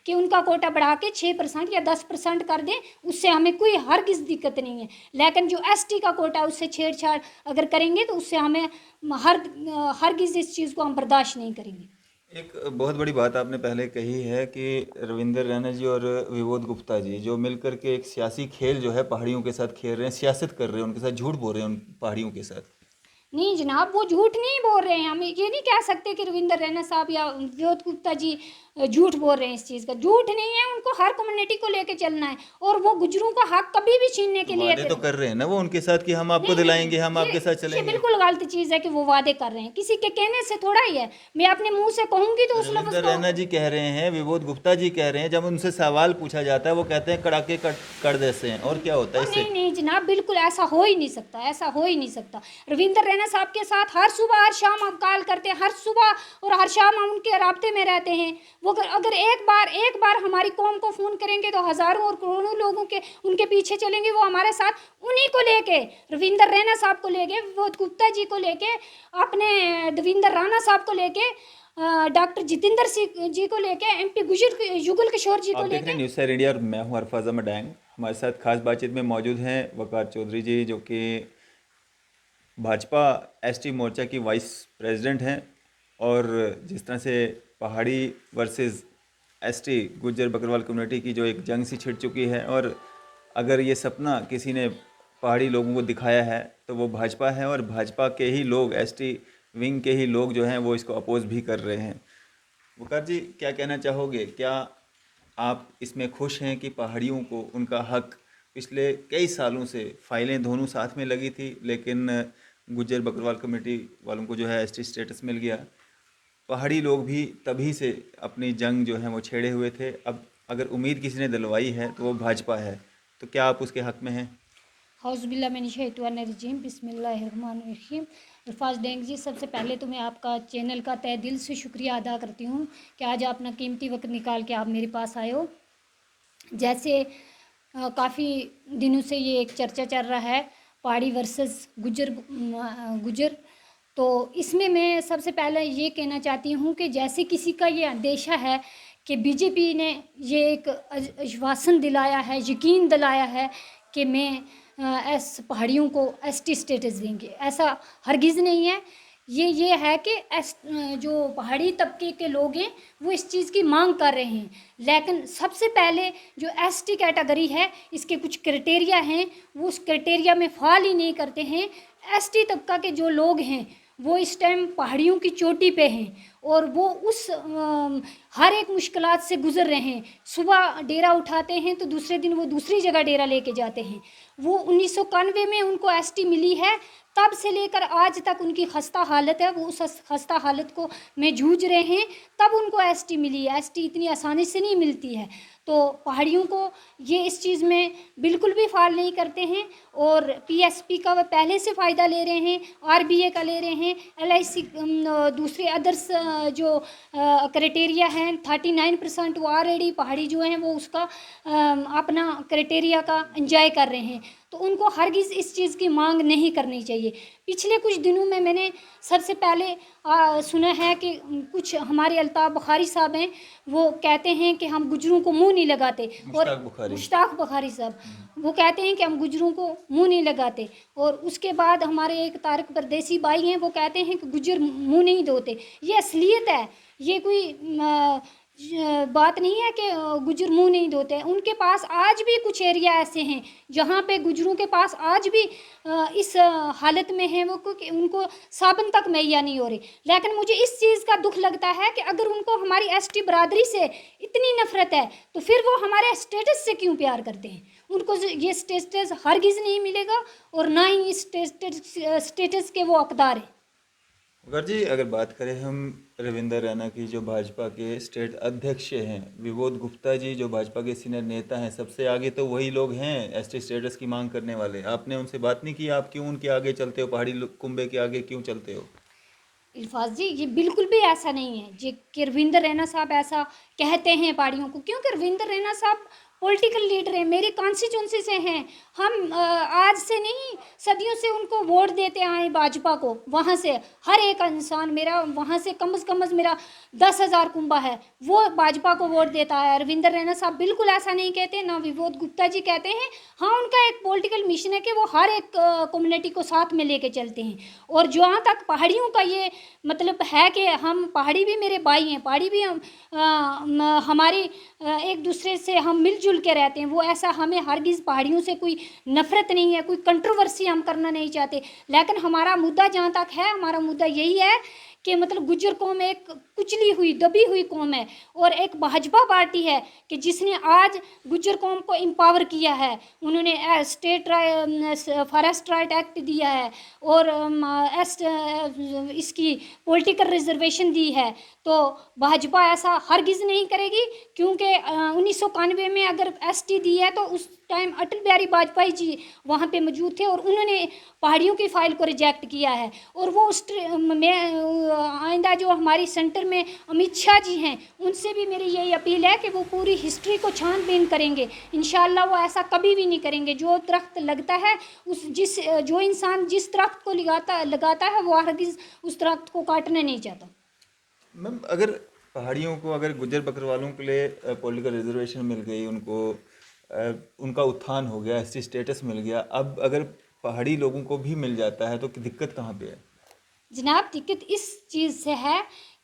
कि उनका कोटा बढ़ा के 6% या 10% कर दें, उससे हमें कोई हरगिज़ दिक्कत नहीं है। लेकिन जो एसटी का कोटा है उससे छेड़छाड़ अगर करेंगे तो उससे हमें हरगिज़ इस चीज़ को हम बर्दाश्त नहीं करेंगे। एक बहुत बड़ी बात आपने पहले कही है कि रविंदर रैना जी और विबोध गुप्ता जी जो मिलकर के एक सियासी खेल जो है पहाड़ियों के साथ खेल रहे हैं, सियासत कर रहे हैं, उनके साथ झूठ बोल रहे हैं उन पहाड़ियों के साथ। नहीं जनाब, वो झूठ नहीं बोल रहे हैं। हम ये नहीं कह सकते कि रविंदर रैना साहब या विनोद गुप्ता जी झूठ बोल रहे हैं। इस चीज़ का झूठ नहीं है, उनको हर कम्युनिटी को लेके चलना है और वो गुजरों का हक कभी भी छीनने तो के लिए वादे तो कर रहे हैं ना वो उनके साथ कि हम आपको नहीं नहीं, दिलाएंगे, हम आपके साथ ये चलेंगे। बिल्कुल गलत चीज़ है कि वो वादे कर रहे हैं। किसी के कहने से थोड़ा ही है, मैं अपने मुंह से कहूँगी तो उस लफ्ज़ रविंद्र को। रैना जी कह रहे हैं, विबोध गुप्ता जी कह रहे हैं, जब उनसे सवाल पूछा जाता है वो कहते हैं कड़ाके कर देते हैं, और क्या होता है और इससे? नहीं नहीं जनाब, बिल्कुल ऐसा हो ही नहीं सकता, ऐसा हो ही नहीं सकता। रविंद्र रैना साहब के साथ हर सुबह हर शाम हम कॉल करते हैं, हर सुबह और हर शाम हम उनके राब्ते में रहते हैं। वो अगर एक बार हमारी कौम को फ़ोन करेंगे तो हज़ारों और करोड़ों लोगों के उनके पीछे चलेंगे। वो हमारे साथ उन्हीं को लेके, रविंद्र रैना साहब को लेके, वो गुप्ता जी को लेके, अपने देवेंद्र राणा साहब को लेके, डॉक्टर जितेंद्र सिंह जी को लेके, एमपी युगल किशोर जी आप को देख रहे लेके। हैं न्यूज़ सैर इंडिया और मैं हूं अरफाज अहमद डैंग। हमारे साथ खास बातचीत में मौजूद हैं वकार चौधरी जी, जो कि भाजपा एसटी मोर्चा की वाइस प्रेसिडेंट हैं। और जिस तरह से पहाड़ी versus ST Gujjar Bakarwal community की जो एक जंग सी छिड़ चुकी है, और अगर ये सपना किसी ने पहाड़ी लोगों को दिखाया है तो वो भाजपा है, और भाजपा के ही लोग, एसटी विंग के ही लोग जो हैं वो इसको अपोज भी कर रहे हैं। वकार जी, क्या कहना चाहोगे? क्या आप इसमें खुश हैं कि पहाड़ियों को उनका हक, पिछले कई सालों से फाइलें दोनों साथ में लगी थी लेकिन गुज्जर बकरवाल कमेटी वालों को जो है एसटी स्टेटस मिल गया, पहाड़ी लोग भी तभी से अपनी जंग जो है वो छेड़े हुए थे, अब अगर उम्मीद किसी ने दिलवाई है तो वो भाजपा है, तो क्या आप उसके हक में हैं? हौज़बिल्लाहिमिनश्शैतानिर्रजीम बिस्मिल्लाहिर्रहमानिर्रहीम। अल्फाज डेंग जी, सबसे पहले तो मैं आपका चैनल का तहे दिल से शुक्रिया अदा करती हूँ कि आज आप अपना कीमती वक्त निकाल के आप मेरे पास आए हो। जैसे काफ़ी दिनों से ये एक चर्चा चल रहा है, पहाड़ी वर्सेस गुजर। तो इसमें मैं सबसे पहले ये कहना चाहती हूँ कि जैसे किसी का ये अंदेशा है कि बीजेपी ने ये एक आश्वासन दिलाया है, यकीन दिलाया है कि मैं पहाड़ियों को एसटी स्टेटस देंगे, ऐसा हरगिज़ नहीं है। ये है कि जो पहाड़ी तबके के लोग हैं वो इस चीज़ की मांग कर रहे हैं। लेकिन सबसे पहले जो एसटी कैटेगरी है, इसके कुछ क्राइटेरिया हैं, वो उस क्राइटेरिया में फॉल ही नहीं करते हैं। एसटी तबका के जो लोग हैं वो इस टाइम पहाड़ियों की चोटी पे हैं और वो उस हर एक मुश्किलात से गुज़र रहे हैं। सुबह डेरा उठाते हैं तो दूसरे दिन वो दूसरी जगह डेरा लेके जाते हैं। वो 1991 में उनको एसटी मिली है, तब से लेकर आज तक उनकी खस्ता हालत है, वो उस खस्ता हालत को में जूझ रहे हैं, तब उनको एसटी मिली है। एसटी इतनी आसानी से नहीं मिलती है। तो पहाड़ियों को ये इस चीज़ में बिल्कुल भी फाल नहीं करते हैं और पीएसपी का वो पहले से फ़ायदा ले रहे हैं, आरबीए का ले रहे हैं, एलआईसी, दूसरे अदर्स जो क्राइटेरिया हैं 39% वो ऑलरेडी पहाड़ी जो हैं वो उसका अपना क्राइटेरिया का एंजॉय कर रहे हैं। तो उनको हरगिज़ इस चीज़ की मांग नहीं करनी चाहिए। पिछले कुछ दिनों में मैंने सबसे पहले सुना है कि कुछ हमारे अल्ताफ़ बुखारी साहब हैं, वो कहते हैं कि हम गुजरों को मुंह नहीं लगाते। और मुश्ताक बुखारी। मुश्ताक बुखारी साहब वो कहते हैं कि हम गुजरों को मुंह नहीं लगाते। और उसके बाद हमारे एक तारक परदेसी भाई हैं, वो कहते हैं कि गुजर मुंह नहीं धोते। ये असलियत है, ये कोई बात नहीं है कि गुजर मुंह नहीं धोते हैं। उनके पास आज भी कुछ एरिया ऐसे हैं जहाँ पे गुजरों के पास आज भी इस हालत में हैं वो, क्योंकि उनको साबुन तक मुहैया नहीं हो रही। लेकिन मुझे इस चीज़ का दुख लगता है कि अगर उनको हमारी एसटी बरादरी से इतनी नफरत है तो फिर वो हमारे स्टेटस से क्यों प्यार करते हैं। उनको ये स्टेटस हरगिज़ नहीं मिलेगा और ना ही इस स्टेटस के वो हकदार हैं। अगर जी, अगर बात करें हम रविंदर रैना की, जो भाजपा के स्टेट अध्यक्ष हैं, विबोध गुप्ता जी जो भाजपा के सीनियर नेता हैं, सबसे आगे तो वही लोग हैं एसटी स्टेटस की मांग करने वाले। आपने उनसे बात नहीं की? आप क्यों उनके आगे चलते हो, पहाड़ी कुंबे के आगे क्यों चलते हो? इल्फाज जी, ये बिल्कुल भी ऐसा नहीं है जी कि रविंदर रैना साहब ऐसा कहते हैं पहाड़ियों को, क्योंकि रविंदर रैना साहब पॉलिटिकल लीडर हैं, मेरी कॉन्स्टिट्यूंसी से हैं। हम आज से नहीं, सदियों से उनको वोट देते आए भाजपा को। वहाँ से हर एक इंसान मेरा वहाँ से कम से कम मेरा 10,000 कुंबा है, वो भाजपा को वोट देता है। रविंदर रैना साहब बिल्कुल ऐसा नहीं कहते, ना विनोद गुप्ता जी कहते हैं। हाँ, उनका एक पॉलिटिकल मिशन है कि वो हर एक कम्युनिटी को साथ में लेके चलते हैं। और जहाँ तक पहाड़ियों का ये मतलब है कि हम पहाड़ी भी मेरे भाई हैं, पहाड़ी भी हमारी एक दूसरे से हम मिलजुल के रहते हैं। वो ऐसा हमें हरगिज़ पहाड़ियों से कोई नफ़रत नहीं है, कोई कंट्रोवर्सी हम करना नहीं चाहते। लेकिन हमारा मुद्दा जहाँ तक है, हमारा मुद्दा यही है कि मतलब गुज्जर कौम एक कुचली हुई दबी हुई कौम है, और एक भाजपा पार्टी है कि जिसने आज गुज्जर कौम को एम्पावर किया है। उन्होंने स्टेट फॉरेस्ट राइट एक्ट दिया है, और इसकी पॉलिटिकल रिजर्वेशन दी है। तो भाजपा ऐसा हरगिज़ नहीं करेगी, क्योंकि 1991 में अगर एसटी दी है तो उस टाइम अटल बिहारी वाजपेयी जी वहाँ पे मौजूद थे, और उन्होंने पहाड़ियों की फ़ाइल को रिजेक्ट किया है। और वो उस में आइंदा जो हमारी सेंटर में अमित शाह जी हैं, उनसे भी मेरी यही अपील है कि वो पूरी हिस्ट्री को छानबीन करेंगे। इंशाल्लाह वो ऐसा कभी भी नहीं करेंगे। जो दरख्त लगता है, जो इंसान जिस दरख्त को लगाता है वो हरगिज़ उस दरख्त को काटना नहीं चाहता। मैम, अगर पहाड़ियों को, अगर गुज्जर बकरवालों के लिए पॉलिटिकल रिजर्वेशन मिल गई, उनको उनका उत्थान हो गया, एसटी स्टेटस मिल गया, अब अगर पहाड़ी लोगों को भी मिल जाता है तो दिक्कत कहाँ पे है? जनाब, दिक्कत इस चीज़ से है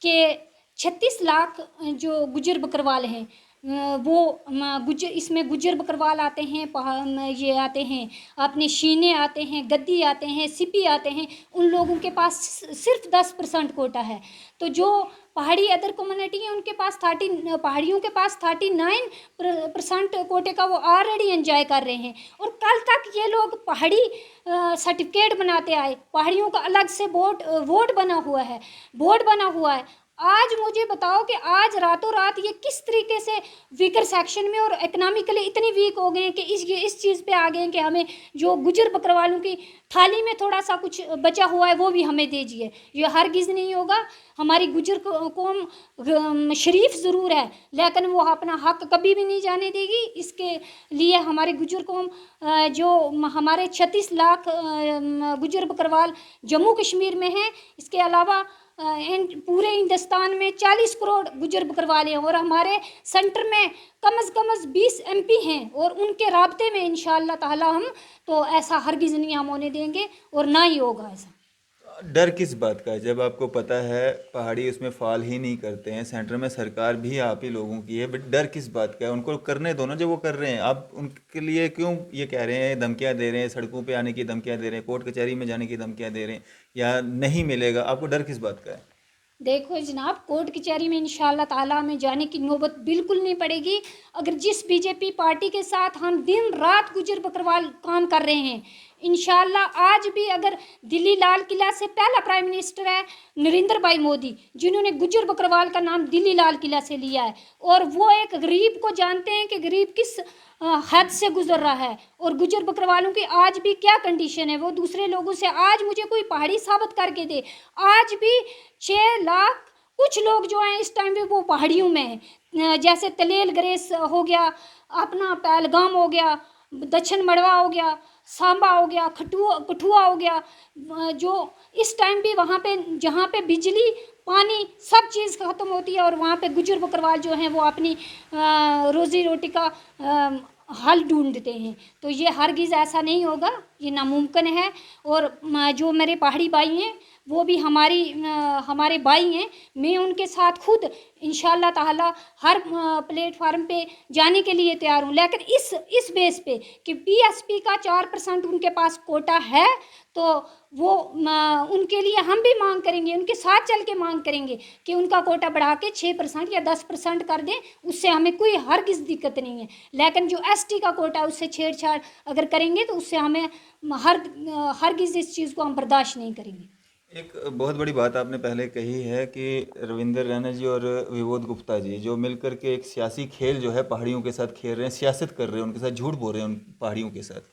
कि 36 लाख जो गुज्जर बकरवाल हैं, वो इसमें गुज्जर बकरवाल आते हैं, ये आते हैं अपने शीने आते हैं, गद्दी आते हैं, सिपी आते हैं। उन लोगों के पास सिर्फ 10% कोटा है। तो जो पहाड़ी अदर कम्युनिटी है, उनके पास पहाड़ियों के पास 39% कोटे का वो ऑलरेडी एंजॉय कर रहे हैं। और कल तक ये लोग पहाड़ी सर्टिफिकेट बनाते आए, पहाड़ियों का अलग से बोर्ड बना हुआ है। आज मुझे बताओ कि आज रातों रात ये किस तरीके से वीकर सेक्शन में और इकोनॉमिकली इतनी वीक हो गए हैं कि इस चीज़ पे आ गए हैं कि हमें जो गुजर बकरवालों की थाली में थोड़ा सा कुछ बचा हुआ है वो भी हमें दीजिए। ये हरगिज़ नहीं होगा। हमारी गुजर कौम शरीफ ज़रूर है, लेकिन वो अपना हक कभी भी नहीं जाने देगी। इसके लिए हमारे गुजर कौम जो हमारे 36 लाख गुजर बकरवाल जम्मू कश्मीर में हैं, इसके अलावा पूरे हिंदुस्तान में 40 करोड़ गुजर बकरवाल हैं, और हमारे सेंटर में कम से कम 20 MP हैं, और उनके राब्ते में इंशाअल्लाह ताला हम तो ऐसा हरगिज़ नहीं हम होने देंगे, और ना ही होगा ऐसा। डर किस बात का है, जब आपको पता है पहाड़ी उसमें फॉल ही नहीं करते हैं, सेंटर में सरकार भी आप ही लोगों की है, बट डर किस बात का है? उनको करने दो ना जो वो कर रहे हैं। आप उनके लिए क्यों ये कह रहे हैं, धमकियां दे रहे हैं, सड़कों पे आने की धमकियां दे रहे हैं, कोर्ट कचहरी में जाने की धमकियां दे रहे हैं, या नहीं मिलेगा? आपको डर किस बात का है? देखो जनाब, कोर्ट कचहरी में इंशाअल्लाह ताला में जाने की नौबत बिल्कुल नहीं पड़ेगी। अगर जिस बीजेपी पार्टी के साथ हम दिन रात गुजर बकरवाल काम कर रहे हैं, इंशाअल्लाह आज भी अगर दिल्ली लाल किला से पहला प्राइम मिनिस्टर है नरेंद्र भाई मोदी, जिन्होंने गुजर बकरवाल का नाम दिल्ली लाल किला से लिया है, और वो एक गरीब को जानते हैं कि गरीब किस हद से गुजर रहा है, और गुजर बकरवालों की आज भी क्या कंडीशन है। वो दूसरे लोगों से, आज मुझे कोई पहाड़ी साबित करके दे, आज भी 6 लाख कुछ लोग जो हैं इस टाइम पे वो पहाड़ियों में हैं। जैसे तलेल ग्रेस हो गया, अपना पहलगाम हो गया, दक्षिण मड़वा हो गया, सांबा हो गया, कठुआ हो गया, जो इस टाइम भी वहाँ पे जहाँ पे बिजली पानी सब चीज़ ख़त्म होती है, और वहाँ पे गुजर बकरवाल जो हैं वो अपनी रोज़ी रोटी का हल ढूंढते हैं। तो ये हरगिज़ ऐसा नहीं होगा, ये नामुमकिन है। और जो मेरे पहाड़ी भाई हैं वो भी हमारे भाई हैं। मैं उनके साथ खुद इंशाअल्लाह ताला हर प्लेटफार्म पे जाने के लिए तैयार हूँ। लेकिन इस बेस पे कि PSP का 4% उनके पास कोटा है, तो वो उनके लिए हम भी मांग करेंगे, उनके साथ चल के मांग करेंगे कि उनका कोटा बढ़ा के 6% या 10% कर दें। उससे हमें कोई हरगिज़ दिक्कत नहीं है। लेकिन जो ST का कोटा है उससे छेड़छाड़ अगर करेंगे तो उससे हमें हरगिज़ इस चीज़ को हम बर्दाश्त नहीं करेंगे। एक बहुत बड़ी बात आपने पहले कही है कि रविंदर रैना जी और विनोद गुप्ता जी जो मिलकर के एक सियासी खेल जो है पहाड़ियों के साथ खेल रहे हैं, सियासत कर रहे हैं, उनके साथ झूठ बोल रहे हैं उन पहाड़ियों के साथ।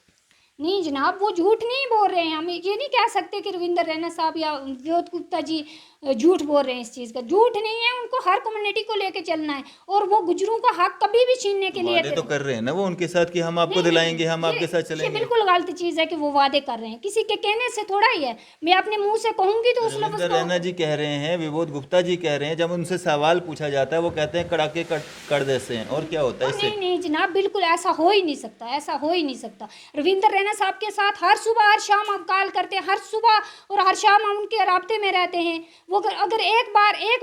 नहीं जनाब, वो झूठ नहीं बोल रहे हैं। हम ये नहीं कह सकते कि रविंदर रैना साहब या विनोद गुप्ता जी झूठ बोल रहे हैं। इस चीज़ का झूठ नहीं है, उनको हर कम्युनिटी को लेके चलना है और वो गुजरों का हक कभी भी छीनने के लिए वादे तो कर रहे हैं ना वो उनके साथ कि हम आपको नहीं नहीं, दिलाएंगे, हम आपके साथ ये चलेंगे। बिल्कुल गलत चीज़ है कि वो वादे कर रहे हैं, किसी के कहने से थोड़ा ही है। मैं अपने मुंह से कहूंगी तो उस लफ्ज़ रविंदर को रैना जी कह रहे हैं, विबोध गुप्ता जी कह रहे हैं, जब उनसे सवाल पूछा जाता है वो कहते हैं कड़ाके कर देते हैं, और क्या होता है और इससे? नहीं नहीं जनाब, बिल्कुल ऐसा हो ही नहीं सकता, ऐसा हो ही नहीं सकता। रविंदर रैना साहब के साथ हर सुबह हर शाम हम कॉल करते हैं, हर सुबह और हर शाम हम उनके राब्ते में रहते हैं। वो अगर एक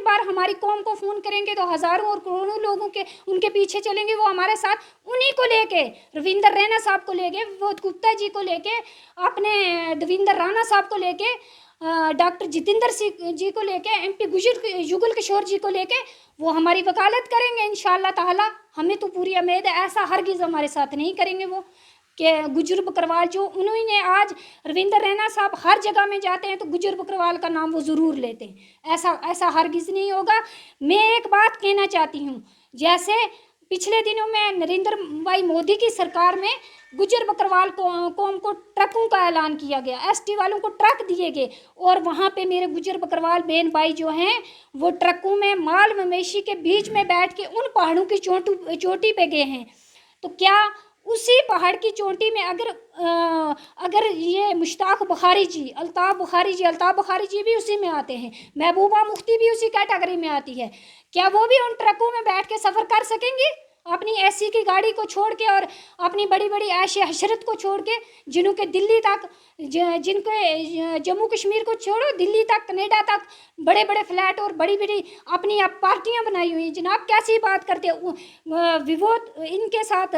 बार हमारी कौम को फ़ोन करेंगे तो हज़ारों और करोड़ों लोगों के उनके पीछे चलेंगे। वो हमारे साथ उन्हीं को लेके, रविंदर रैना साहब को लेके, वो गुप्ता जी को लेके, अपने देविंदर राणा साहब को लेके, डॉक्टर जितेंद्र सिंह जी को लेके, एमपी जुगल किशोर जी को लेके वो हमारी वकालत करेंगे इंशाअल्लाह ताला। हमें तो पूरी उम्मीद है, ऐसा हरगिज़ हमारे साथ नहीं करेंगे वो कि गुजर बकरवाल जो उन्होंने आज रविंदर रैना साहब हर जगह में जाते हैं तो गुजर बकरवाल का नाम वो ज़रूर लेते हैं। ऐसा ऐसा हरगिज़ नहीं होगा। मैं एक बात कहना चाहती हूँ, जैसे पिछले दिनों में नरेंद्र भाई मोदी की सरकार में गुजर बकरवाल कौम को ट्रकों का ऐलान किया गया, एसटी वालों को ट्रक दिए गए और वहाँ पे मेरे गुजर बकरवाल बहन भाई जो हैं वो ट्रकों में माल मवेशी के बीच में बैठ के उन पहाड़ों की चोटी पे गए हैं। तो क्या उसी पहाड़ की चोटी में अगर ये मुश्ताक बुखारी जी, अल्ताफ़ बुखारी जी भी उसी में आते हैं, महबूबा मुफ्ती भी उसी कैटेगरी में आती है, क्या वो भी उन ट्रकों में बैठ के सफ़र कर सकेंगी अपनी एसी की गाड़ी को छोड़ के और अपनी बड़ी बड़ी ऐश हशरत को छोड़ के, जिनके दिल्ली तक जिनके जम्मू कश्मीर को छोड़ो दिल्ली तक कनाडा तक बड़े बड़े फ्लैट और बड़ी बड़ी अपनी आप पार्टियां बनाई हुई हैं। जनाब कैसी बात करते हैं विवोद इनके साथ,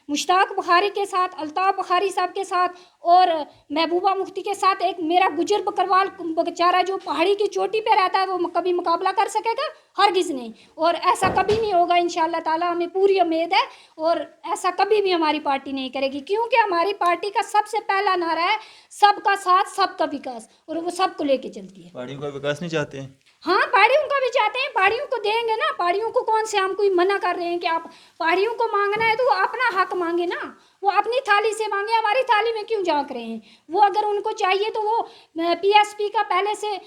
मुश्ताक बुखारी के साथ, अल्ताफ़ बुखारी साहब के साथ और महबूबा मुफ्ती के साथ एक मेरा गुजर बकरवाल बेचारा जो पहाड़ी की चोटी पे रहता है वो कभी मुकाबला कर सकेगा? हरगिज़ नहीं। और ऐसा कभी नहीं होगा इंशाअल्लाह ताला, हमें पूरी उम्मीद है और ऐसा कभी भी हमारी पार्टी नहीं करेगी, क्योंकि हमारी पार्टी का सबसे पहला नारा है सबका साथ सबका विकास, और वो सबको लेके चलती है। पहाड़ियों का विकास नहीं चाहते हैं? हाँ, पहाड़ियों का भी चाहते हैं, पहाड़ियों को देंगे ना। पहाड़ियों को कौन से हम कोई मना कर रहे हैं कि आप पहाड़ियों को मांगना है तो वो अपना हक मांगे ना, वो अपनी थाली से मांगे, हमारी थाली में क्यों झांक रहे हैं। वो अगर उनको चाहिए तो वो पीएसपी का पहले से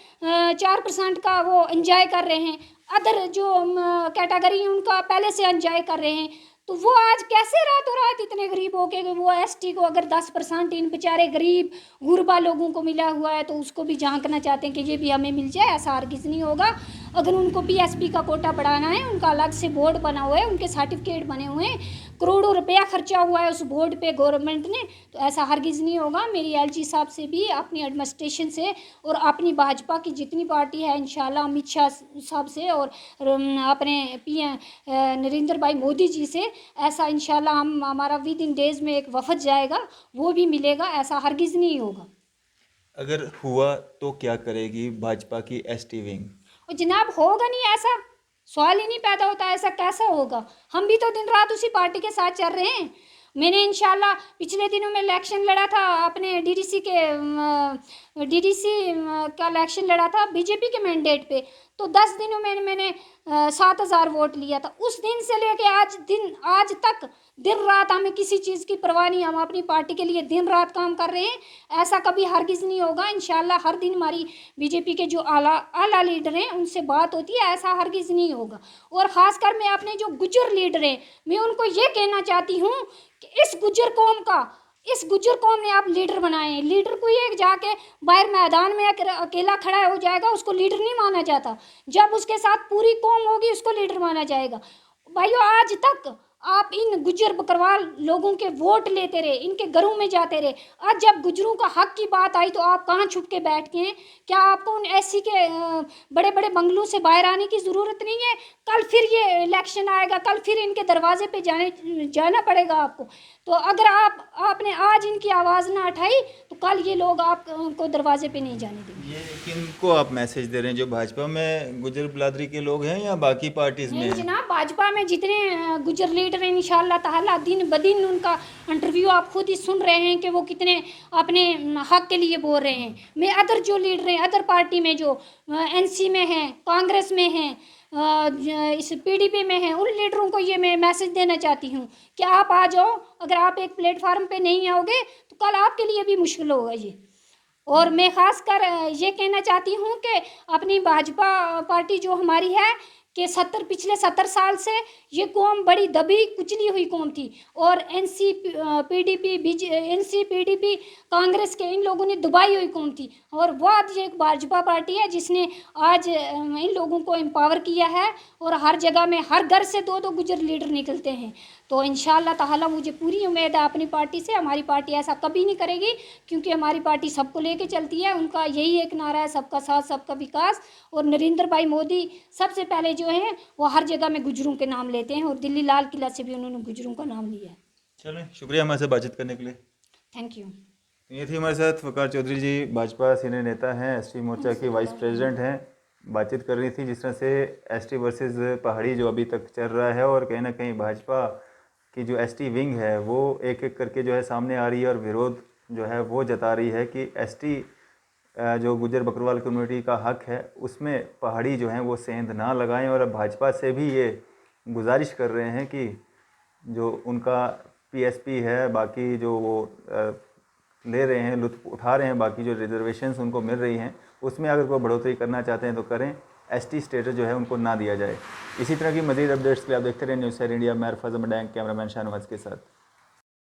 4% का वो एंजॉय कर रहे हैं, अदर जो कैटेगरी है उनका पहले से एंजॉय कर रहे हैं। तो वो आज कैसे रातों रात इतने गरीब हो के वो एसटी को अगर 10% इन बेचारे गरीब गुरबा लोगों को मिला हुआ है तो उसको भी झांकना चाहते हैं कि ये भी हमें मिल जाए? ऐसा हरगिज़ नहीं होगा। अगर उनको पीएसपी का कोटा बढ़ाना है, उनका अलग से बोर्ड बना हुआ है, उनके सर्टिफिकेट बने हुए हैं, करोड़ों रुपया खर्चा हुआ है उस बोर्ड पे गवर्नमेंट ने, तो ऐसा हरगिज़ नहीं होगा। मेरी एलजी साहब से भी, अपनी एडमिनिस्ट्रेशन से और अपनी भाजपा की जितनी पार्टी है इंशाल्लाह, अमित शाह साहब से और अपने पीएम नरेंद्र भाई मोदी जी से, ऐसा इंशाल्लाह हम हमारा विद इन डेज़ में एक वफद जाएगा, वो भी मिलेगा, ऐसा हरगिज़ नहीं होगा। अगर हुआ तो क्या करेगी भाजपा की एसटी विंग? और जनाब होगा नहीं, ऐसा सवाल ही नहीं पैदा होता, ऐसा कैसा होगा? हम भी तो दिन रात उसी पार्टी के साथ चल रहे हैं। मैंने इंशाल्लाह पिछले दिनों में इलेक्शन लड़ा था अपने डीडीसी का इलेक्शन लड़ा था बीजेपी के मैंडेट पे, तो 10 दिनों में मैंने 7,000 वोट लिया था। उस दिन से लेके आज तक दिन रात हमें किसी चीज़ की परवाह नहीं, हम अपनी पार्टी के लिए दिन रात काम कर रहे हैं। ऐसा कभी हरगिज़ नहीं होगा। इंशाल्लाह हर दिन हमारी बीजेपी के जो आला लीडर हैं उनसे बात होती है, ऐसा हरगिज़ नहीं होगा। और ख़ासकर मैं अपने जो गुज्जर लीडर हैं, मैं उनको ये कहना चाहती हूँ कि इस गुज्जर कौम ने आप लीडर बनाए हैं। लीडर कोई एक जाके बाहर मैदान में अकेला खड़ा हो जाएगा, उसको लीडर नहीं माना जाता। जब उसके साथ पूरी कौम होगी उसको लीडर माना जाएगा। भाइयों, आज तक आप इन गुज्जर बकरवाल लोगों के वोट लेते रहे, इनके घरों में जाते रहे। आज जब गुज्जरों का हक की बात आई तो आप कहाँ छुप के बैठ गए हैं? क्या आपको उन ऐसी के बड़े बड़े बंगलों से बाहर आने की ज़रूरत नहीं है? कल फिर ये इलेक्शन आएगा, कल फिर इनके दरवाजे पे जाना पड़ेगा आपको। तो अगर आपने आज इनकी आवाज़ ना उठाई तो कल ये लोग आपको दरवाजे पे नहीं जाने देंगे। ये किनको आप मैसेज दे रहे हैं, जो भाजपा में गुजर बिरादरी के लोग हैं या बाकी पार्टीज में नहीं हैं? जनाब, भाजपा में जितने गुजर लीडर हैं इंशाअल्लाह ताला दिन ब दिन उनका इंटरव्यू आप खुद ही सुन रहे हैं कि वो कितने अपने हक के लिए बोल रहे हैं। मैं अदर जो लीडर हैं अदर पार्टी में जो एनसी में हैं, कांग्रेस में हैं, इस पीडीपी में हैं, उन लीडरों को ये मैं मैसेज देना चाहती हूँ कि आप आ जाओ। अगर आप एक प्लेटफार्म पे नहीं आओगे तो कल आपके लिए भी मुश्किल होगा। ये और मैं खासकर ये कहना चाहती हूँ कि अपनी भाजपा पार्टी जो हमारी है कि पिछले 70 साल से ये कौम बड़ी दबी कुचली हुई कौम थी, और एनसीपीडीपी कांग्रेस के इन लोगों ने दबाई हुई कौम थी, और वो आज एक भाजपा पार्टी है जिसने आज इन लोगों को एम्पावर किया है, और हर जगह में हर घर से दो दो गुजर लीडर निकलते हैं। तो इंशाल्लाह ताला मुझे पूरी उम्मीद है अपनी पार्टी से, हमारी पार्टी ऐसा कभी नहीं करेगी, क्योंकि हमारी पार्टी सबको लेके चलती है। उनका यही एक नारा है, सबका साथ सबका विकास। और नरेंद्र भाई मोदी सबसे पहले जो हैं वो हर जगह में गुजरों के नाम लेते हैं, और दिल्ली लाल किला से भी उन्होंने गुजरों का नाम लिया है। चलें, शुक्रिया हमारे साथ बातचीत करने के लिए। Thank you. तो ये थी हमारे साथ वकार चौधरी जी, भाजपा सीनियर नेता हैं, एसटी मोर्चा की वाइस प्रेसिडेंट हैं। बातचीत कर रही थी जिस तरह से एसटी वर्सेस पहाड़ी जो अभी तक चल रहा है, और कहीं ना कहीं भाजपा की जो एसटी विंग है वो एक एक करके जो है सामने आ रही है, और विरोध जो है वो जता रही है कि एसटी जो गुजर बकरवाल कम्युनिटी का हक है उसमें पहाड़ी जो हैं वो सेंध ना लगाएं। और अब भाजपा से भी ये गुजारिश कर रहे हैं कि जो उनका पीएसपी है, बाकी जो वो ले रहे हैं, लुत्फ़ उठा रहे हैं, बाकी जो रिजर्वेशंस उनको मिल रही हैं उसमें अगर कोई बढ़ोतरी करना चाहते हैं तो करें, एसटी स्टेटस जो है उनको ना दिया जाए। इसी तरह की मज़ीद अपडेट्स के लिए आप देखते रहे न्यूज़ सैर इंडिया। मैं अरफाज अहमद, कैमरामैन शाहनवाज के साथ।